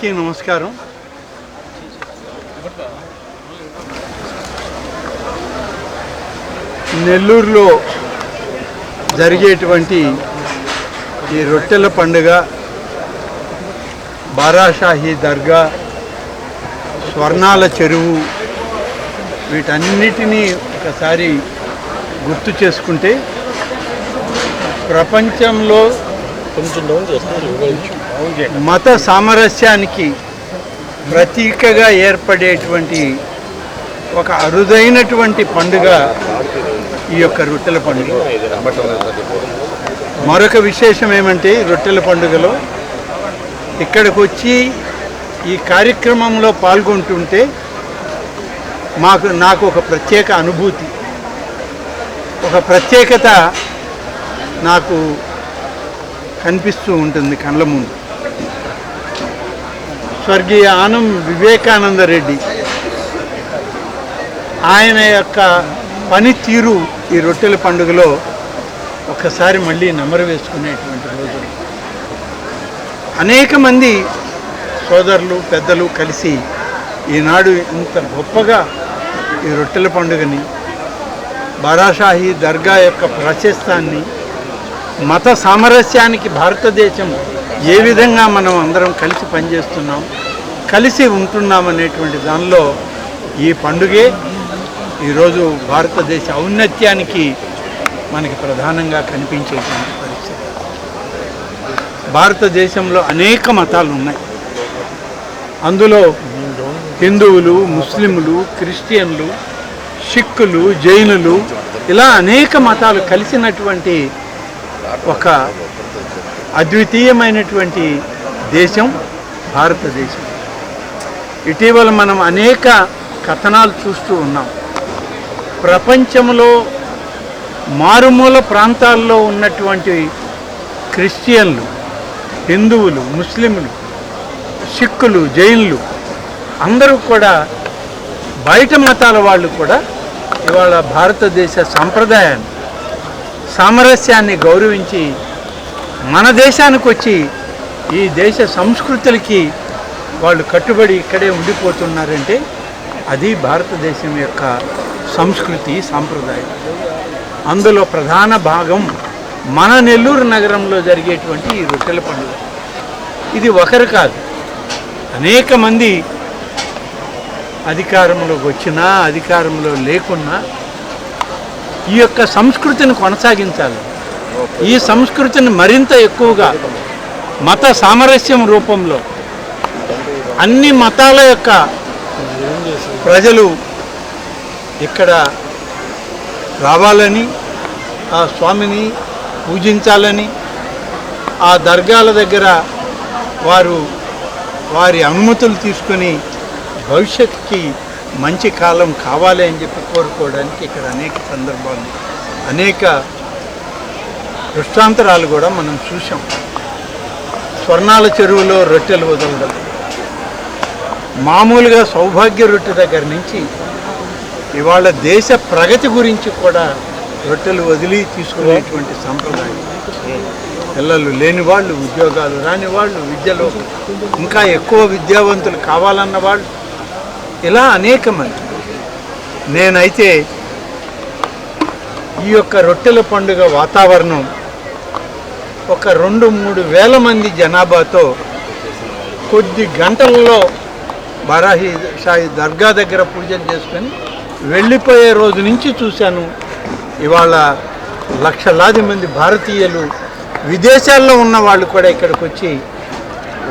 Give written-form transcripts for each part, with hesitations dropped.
అందరికీ నమస్కారం. నెల్లూరులో జరిగేటువంటి ఈ రొట్టెల పండుగ, బారాషాహి దర్గా, స్వర్ణాల చెరువు, వీటన్నిటినీ ఒకసారి గుర్తు చేసుకుంటే ప్రపంచంలో మత సామరస్యానికి ప్రతీకగా ఏర్పడేటువంటి ఒక అరుదైనటువంటి పండుగ ఈ యొక్క రొట్టెల పండుగ. మరొక విశేషం ఏమంటే రొట్టెల పండుగలో ఇక్కడికి వచ్చి ఈ కార్యక్రమంలో పాల్గొంటుంటే నాకు ఒక ప్రత్యేక అనుభూతి, ఒక ప్రత్యేకత నాకు కనిపిస్తూ ఉంటుంది కళ్ళ ముందు. స్వర్గీయ ఆనం వివేకానంద రెడ్డి ఆయన యొక్క పనితీరు ఈ రొట్టెల పండుగలో ఒకసారి మళ్ళీ నెమరు వేసుకునేటువంటి రోజులు. అనేక మంది సోదరులు పెద్దలు కలిసి ఈనాడు ఇంత గొప్పగా ఈ రొట్టెల పండుగని, బారాషాహి దర్గా యొక్క ప్రాశస్త్యాన్ని, మత సామరస్యానికి భారతదేశం ఏ విధంగా మనం అందరం కలిసి పనిచేస్తున్నాం, కలిసి ఉంటున్నాం అనేటువంటి దానిలో ఈ పండుగే ఈరోజు భారతదేశ ఔన్నత్యానికి మనకి ప్రధానంగా కనిపించేటువంటి పరిస్థితి. భారతదేశంలో అనేక మతాలు ఉన్నాయి. అందులో హిందువులు, ముస్లింలు, క్రిస్టియన్లు, సిక్కులు, జైనులు, ఇలా అనేక మతాలు కలిసినటువంటి ఒక అద్వితీయమైనటువంటి దేశం భారతదేశం. ఇటీవల మనం అనేక కథనాలు చూస్తూ ఉన్నాం. ప్రపంచంలో మారుమూల ప్రాంతాల్లో ఉన్నటువంటి క్రిస్టియన్లు, హిందువులు, ముస్లింలు, సిక్కులు, జైన్లు అందరూ కూడా, బయట మతాల వాళ్ళు కూడా ఇవాళ భారతదేశ సాంప్రదాయాన్ని, సామరస్యాన్ని గౌరవించి మన దేశానికి వచ్చి ఈ దేశ సంస్కృతులకి వాళ్ళు కట్టుబడి ఇక్కడే ఉండిపోతున్నారంటే అది భారతదేశం యొక్క సంస్కృతి, సాంప్రదాయం. అందులో ప్రధాన భాగం మన నెల్లూరు నగరంలో జరిగేటువంటి ఈ రొట్టెల పండుగ. ఇది ఒకరు కాదు, అనేక మంది అధికారంలోకి వచ్చినా అధికారంలో లేకున్నా ఈ యొక్క సంస్కృతిని కొనసాగించాలి. ఈ సంస్కృతిని మరింత ఎక్కువగా మత సామరస్యం రూపంలో అన్ని మతాల యొక్క ప్రజలు ఇక్కడ రావాలని, ఆ స్వామిని పూజించాలని, ఆ దర్గాల దగ్గర వారి అనుమతులు తీసుకొని భవిష్యత్తుకి మంచి కాలం కావాలి అని చెప్పి కోరుకోవడానికి ఇక్కడ అనేక సందర్భాలు, అనేక దృష్టాంతరాలు కూడా మనం చూసాం. స్వర్ణాల చెరువులో రొట్టెలు వదలడం, మామూలుగా సౌభాగ్య రొట్టె దగ్గర నుంచి ఇవాళ దేశ ప్రగతి గురించి కూడా రొట్టెలు వదిలి తీసుకునేటువంటి సంప్రదాయం. పిల్లలు లేని వాళ్ళు, ఉద్యోగాలు రాని వాళ్ళు, విద్యలో ఇంకా ఎక్కువ విద్యావంతులు కావాలన్న వాళ్ళు, ఇలా అనేక మంది. నేనైతే ఈ యొక్క రొట్టెల పండుగ వాతావరణం ఒక 2-3 వేల మంది జనాభాతో కొద్ది గంటలలో బారాషాహి దర్గా దగ్గర పూజలు చేసుకొని వెళ్ళిపోయే రోజు నుంచి చూశాను. ఇవాళ లక్షలాది మంది భారతీయులు, విదేశాల్లో ఉన్న వాళ్ళు కూడా ఇక్కడికి వచ్చి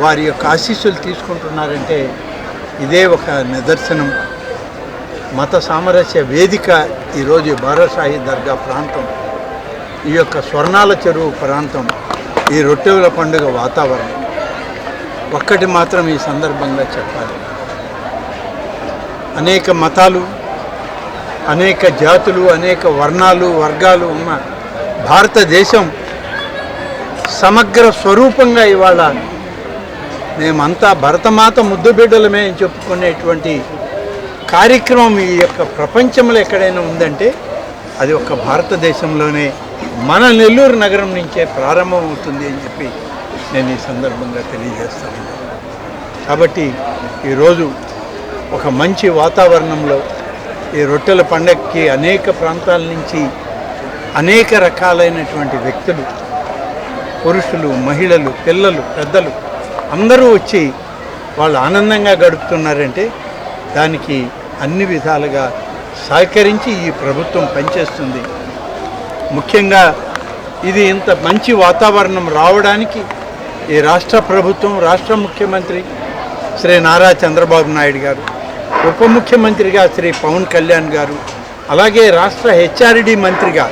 వారి యొక్క ఆశీస్సులు తీసుకుంటున్నారంటే ఇదే ఒక నిదర్శనం. మత సామరస్య వేదిక ఈరోజు బారాషాహి దర్గా ప్రాంతం, ఈ యొక్క స్వర్ణాల చెరువు ప్రాంతం, ఈ రొట్టెల పండుగ వాతావరణం. ఒక్కటి మాత్రం ఈ సందర్భంగా చెప్పాలి, అనేక మతాలు, అనేక జాతులు, అనేక వర్ణాలు, వర్గాలు ఉన్న భారతదేశం సమగ్ర స్వరూపంగా ఇవాళ మేమంతా భరతమాత ముద్దు బిడ్డలమే అని చెప్పుకునేటువంటి కార్యక్రమం ఈ యొక్క ప్రపంచంలో ఎక్కడైనా ఉందంటే అది ఒక భారతదేశంలోనే మన నెల్లూరు నగరం నుంచే ప్రారంభమవుతుంది అని చెప్పి నేను ఈ సందర్భంగా తెలియజేస్తాను. కాబట్టి ఈరోజు ఒక మంచి వాతావరణంలో ఈ రొట్టెల పండగకి అనేక ప్రాంతాల నుంచి అనేక రకాలైనటువంటి వ్యక్తులు, పురుషులు, మహిళలు, పిల్లలు, పెద్దలు అందరూ వచ్చి వాళ్ళు ఆనందంగా గడుపుతున్నారంటే దానికి అన్ని విధాలుగా సహకరించి ఈ ప్రభుత్వం పనిచేస్తుంది. ముఖ్యంగా ఇది ఇంత మంచి వాతావరణం రావడానికి ఈ రాష్ట్ర ప్రభుత్వం, రాష్ట్ర ముఖ్యమంత్రి శ్రీ నారా చంద్రబాబు నాయుడు గారు, ఉప ముఖ్యమంత్రిగా శ్రీ పవన్ కళ్యాణ్ గారు, అలాగే రాష్ట్ర హెచ్ఆర్డి మంత్రిగా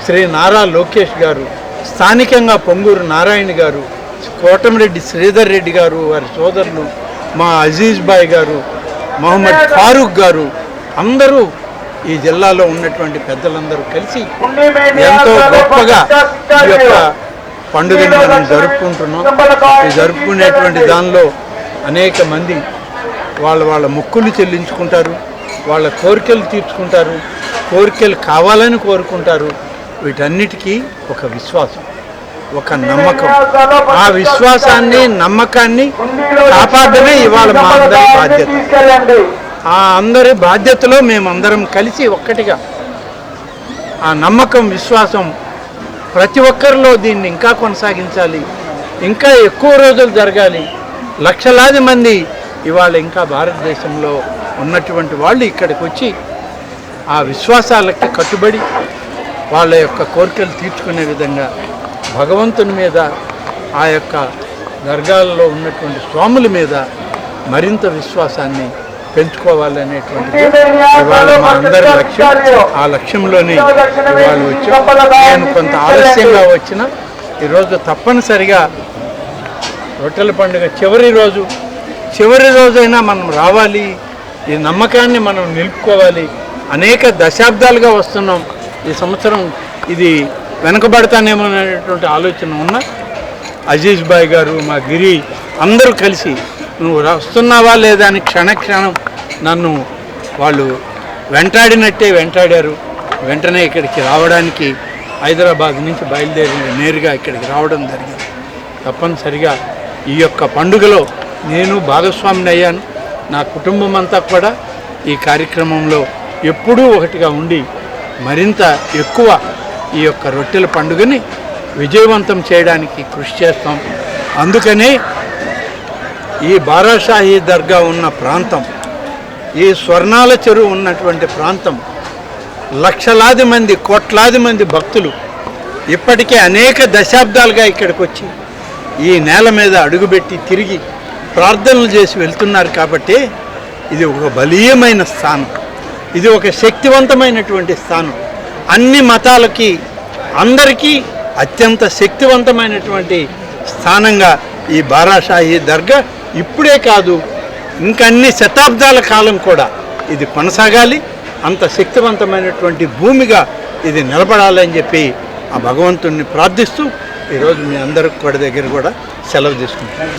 శ్రీ నారా లోకేష్ గారు, స్థానికంగా పొంగూరు నారాయణ గారు, కోటమిరెడ్డి శ్రీధర్ రెడ్డి గారు, వారి సోదరులు మా అజీజ్ బాయ్ గారు, మహమ్మద్ ఫారూక్ గారు అందరూ ఈ జిల్లాలో ఉన్నటువంటి పెద్దలందరూ కలిసి ఎంతో గొప్పగా ఈ యొక్క పండుగను మనం జరుపుకుంటున్నాం. ఈ జరుపుకునేటువంటి దానిలో అనేక మంది వాళ్ళ మొక్కులు చెల్లించుకుంటారు, వాళ్ళ కోరికలు తీర్చుకుంటారు, కోరికలు కావాలని కోరుకుంటారు. వీటన్నిటికీ ఒక విశ్వాసం, ఒక నమ్మకం. ఆ విశ్వాసాన్ని, నమ్మకాన్ని కాపాడమే ఇవాళ మా అందరి బాధ్యత. ఆ అందరి బాధ్యతలో మేమందరం కలిసి ఒక్కటిగా ఆ నమ్మకం, విశ్వాసం ప్రతి ఒక్కరిలో దీన్ని ఇంకా కొనసాగించాలి, ఇంకా ఎక్కువ రోజులు జరగాలి. లక్షలాది మంది ఇవాళ ఇంకా భారతదేశంలో ఉన్నటువంటి వాళ్ళు ఇక్కడికి వచ్చి ఆ విశ్వాసాలకి కట్టుబడి వాళ్ళ యొక్క కోరికలు తీర్చుకునే విధంగా భగవంతుని మీద, ఆ యొక్క దర్గాల్లో ఉన్నటువంటి స్వాముల మీద మరింత విశ్వాసాన్ని పెంచుకోవాలనేటువంటిది ఇవాళ మా అందరి లక్ష్యం. ఆ లక్ష్యంలోనే ఇవాళ వచ్చాం. నేను కొంత ఆలస్యంగా వచ్చిన ఈరోజు తప్పనిసరిగా రొట్టెల పండుగ చివరి రోజైనా మనం రావాలి, ఈ నమ్మకాన్ని మనం నిలుపుకోవాలి. అనేక దశాబ్దాలుగా వస్తున్నాం. ఈ సంవత్సరం ఇది వెనకబడతానేమో అనేటువంటి ఆలోచన ఉన్న అజీజ్ బాయ్ గారు, మా గిరి అందరూ కలిసి నువ్వు వస్తున్నావా లేదా అని క్షణక్షణం నన్ను వాళ్ళు వెంటాడారు. వెంటనే ఇక్కడికి రావడానికి హైదరాబాద్ నుంచి బయలుదేరి నేరుగా ఇక్కడికి రావడం జరిగింది. తప్పనిసరిగా ఈ యొక్క పండుగలో నేను భాగస్వామిని అయ్యాను. నా కుటుంబం అంతా కూడా ఈ కార్యక్రమంలో ఎప్పుడూ ఒకటిగా ఉండి మరింత ఎక్కువ ఈ యొక్క రొట్టెల పండుగని విజయవంతం చేయడానికి కృషి చేస్తాం. అందుకనే ఈ బారాషాహి దర్గా ఉన్న ప్రాంతం, ఈ స్వర్ణాల చెరువు ఉన్నటువంటి ప్రాంతం, లక్షలాది మంది, కోట్లాది మంది భక్తులు ఇప్పటికే అనేక దశాబ్దాలుగా ఇక్కడికి వచ్చి ఈ నేల మీద అడుగుపెట్టి తిరిగి ప్రార్థనలు చేసి వెళ్తున్నారు. కాబట్టి ఇది ఒక బలీయమైన స్థానం, ఇది ఒక శక్తివంతమైనటువంటి స్థానం. అన్ని మతాలకి, అందరికీ అత్యంత శక్తివంతమైనటువంటి స్థానంగా ఈ బారాషాహి దర్గా ఇప్పుడే కాదు, ఇంకన్ని శతాబ్దాల కాలం కూడా ఇది కొనసాగాలి. అంత శక్తివంతమైనటువంటి భూమిగా ఇది నిలబడాలని చెప్పి ఆ భగవంతుణ్ణి ప్రార్థిస్తూ ఈరోజు మీ అందరికి కూడా దగ్గర కూడా సెలవు తీసుకుంటాను.